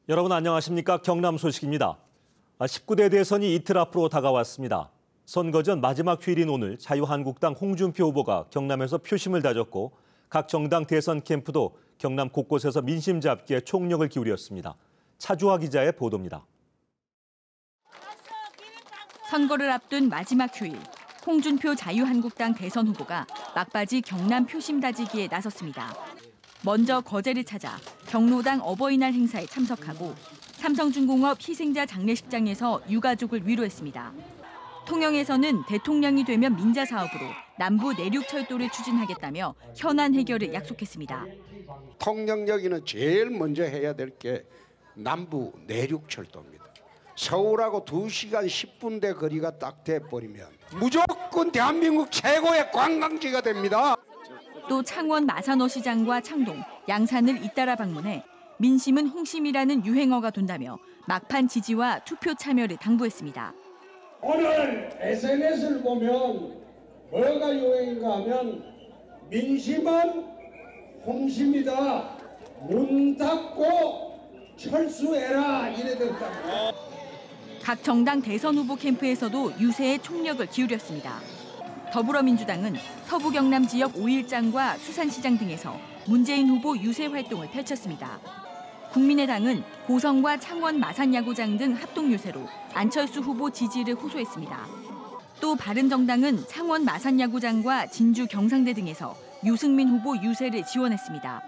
여러분 안녕하십니까? 경남 소식입니다. 19대 대선이 이틀 앞으로 다가왔습니다. 선거 전 마지막 휴일인 오늘 자유한국당 홍준표 후보가 경남에서 표심을 다졌고 각 정당 대선 캠프도 경남 곳곳에서 민심 잡기에 총력을 기울였습니다. 차주화 기자의 보도입니다. 선거를 앞둔 마지막 휴일, 홍준표 자유한국당 대선 후보가 막바지 경남 표심 다지기에 나섰습니다. 먼저 거제를 찾아 경로당 어버이날 행사에 참석하고 삼성중공업 희생자 장례식장에서 유가족을 위로했습니다. 통영에서는 대통령이 되면 민자 사업으로 남부 내륙철도를 추진하겠다며 현안 해결을 약속했습니다. 통영역에는 제일 먼저 해야 될 게 남부 내륙철도입니다. 서울하고 2시간 10분대 거리가 딱 돼버리면 무조건 대한민국 최고의 관광지가 됩니다. 또 창원 마산어 시장과 창동, 양산을 잇따라 방문해 민심은 홍심이라는 유행어가 돈다며 막판 지지와 투표 참여를 당부했습니다. 오늘 SNS를 보면 뭐가 유행인가 하면 민심은 홍심이다. 문 닫고 철수해라 이래 됐다. 각 정당 대선 후보 캠프에서도 유세에 총력을 기울였습니다. 더불어민주당은 서부 경남 지역 5일장과 수산시장 등에서 문재인 후보 유세 활동을 펼쳤습니다. 국민의당은 고성과 창원 마산야구장 등 합동 유세로 안철수 후보 지지를 호소했습니다. 또 바른정당은 창원 마산야구장과 진주 경상대 등에서 유승민 후보 유세를 지원했습니다.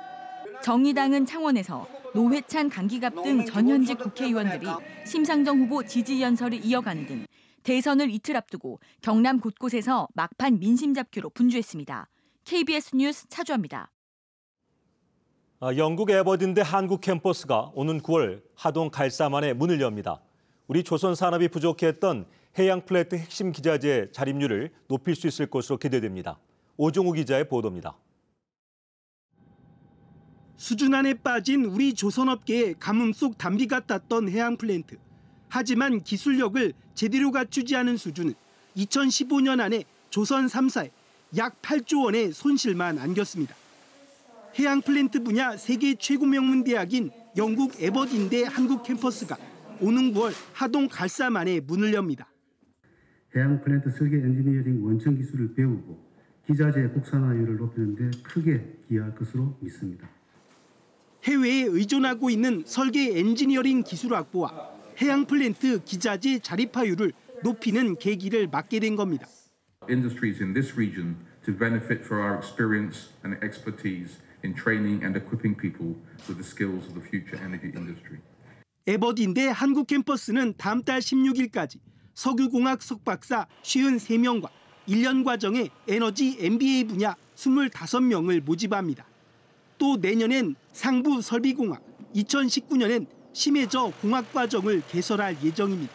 정의당은 창원에서 노회찬, 강기갑 등 전현직 국회의원들이 심상정 후보 지지 연설을 이어가는 등 대선을 이틀 앞두고 경남 곳곳에서 막판 민심 잡기로 분주했습니다. KBS 뉴스 차주화입니다. 영국 에버딘대 한국 캠퍼스가 오는 9월 하동 갈사만에 문을 엽니다. 우리 조선 산업이 부족했던 해양 플레이트 핵심 기자재 자립률을 높일 수 있을 것으로 기대됩니다. 오종우 기자의 보도입니다. 수준 안에 빠진 우리 조선업계의 가뭄 속 담비 같았던 해양 플랜트. 하지만 기술력을 제대로 갖추지 않은 수준은 2015년 안에 조선 3사에 약 8조 원의 손실만 안겼습니다. 해양 플랜트 분야 세계 최고 명문 대학인 영국 에버딘대 한국 캠퍼스가 오는 9월 하동 갈사만에 문을 엽니다. 해양 플랜트 설계 엔지니어링 원천 기술을 배우고 기자재 국산화율을 높이는 데 크게 기여할 것으로 믿습니다. 해외에 의존하고 있는 설계 엔지니어링 기술 확보와 해양 플랜트 기자재 자립화율을 높이는 계기를 맞게 된 겁니다. Industries in this region to benefit from our experience and expertise in training and equipping people with the skills of the future energy industry. 에버딘대 한국 캠퍼스는 다음 달 16일까지 석유공학 석박사 53명과 1년 과정의 에너지 MBA 분야 25명을 모집합니다. 또 내년엔 상부 설비공학, 2019년엔 심해저 공학과정을 개설할 예정입니다.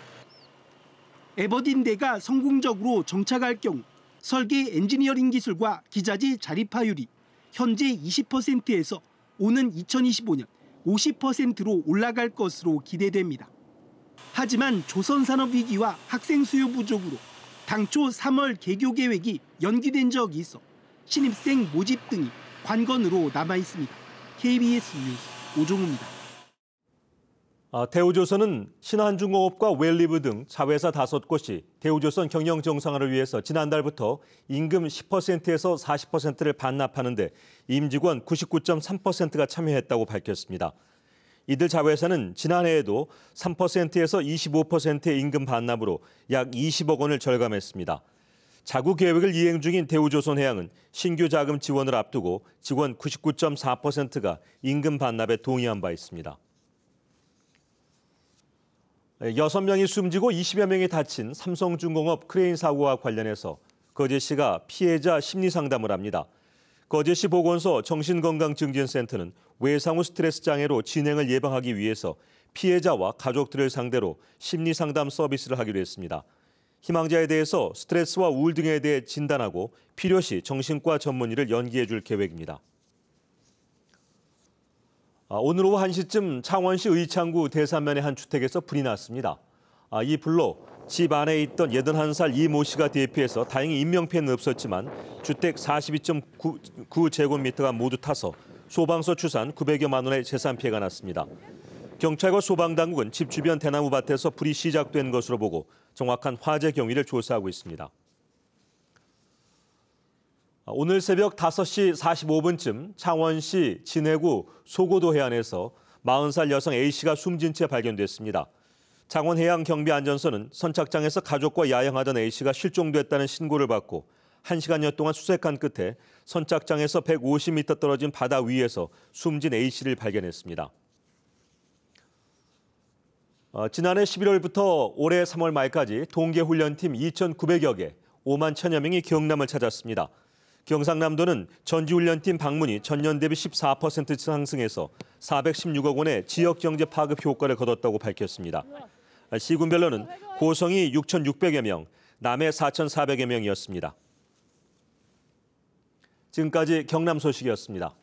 에버딘대가 성공적으로 정착할 경우 설계 엔지니어링 기술과 기자재 자립화율이 현재 20%에서 오는 2025년 50%로 올라갈 것으로 기대됩니다. 하지만 조선산업 위기와 학생 수요 부족으로 당초 3월 개교 계획이 연기된 적이 있어 신입생 모집 등이 관건으로 남아 있습니다. KBS 뉴스 오종우입니다. 대우조선은 신한중공업과 웰리브 등 자회사 5곳이 대우조선 경영 정상화를 위해서 지난달부터 임금 10%에서 40%를 반납하는 데 임직원 99.3%가 참여했다고 밝혔습니다. 이들 자회사는 지난해에도 3%에서 25%의 임금 반납으로 약 20억 원을 절감했습니다. 자구 계획을 이행 중인 대우조선해양은 신규 자금 지원을 앞두고 직원 99.4%가 임금 반납에 동의한 바 있습니다. 6명이 숨지고 20여 명이 다친 삼성중공업 크레인 사고와 관련해서 거제시가 피해자 심리상담을 합니다. 거제시 보건소 정신건강증진센터는 외상 후 스트레스 장애로 진행을 예방하기 위해서 피해자와 가족들을 상대로 심리상담 서비스를 하기로 했습니다. 희망자에 대해서 스트레스와 우울 등에 대해 진단하고 필요시 정신과 전문의를 연기해 줄 계획입니다. 오늘 오후 1시쯤 창원시 의창구 대산면의 한 주택에서 불이 났습니다. 이 불로 집 안에 있던 81살 이 모 씨가 대피해서 다행히 인명피해는 없었지만 주택 42.9제곱미터가 모두 타서 소방서 추산 900여만 원의 재산 피해가 났습니다. 경찰과 소방당국은 집 주변 대나무 밭에서 불이 시작된 것으로 보고 정확한 화재 경위를 조사하고 있습니다. 오늘 새벽 5시 45분쯤 창원시 진해구 소고도 해안에서 40살 여성 A씨가 숨진 채 발견됐습니다. 창원해양경비안전서는 선착장에서 가족과 야영하던 A씨가 실종됐다는 신고를 받고 1시간여 동안 수색한 끝에 선착장에서 150m 떨어진 바다 위에서 숨진 A씨를 발견했습니다. 지난해 11월부터 올해 3월 말까지 동계훈련팀 2,900여 개, 5만 1천여 명이 경남을 찾았습니다. 경상남도는 전지훈련팀 방문이 전년 대비 14% 상승해서 416억 원의 지역경제 파급 효과를 거뒀다고 밝혔습니다. 시군별로는 고성이 6,600여 명, 남해 4,400여 명이었습니다. 지금까지 경남 소식이었습니다.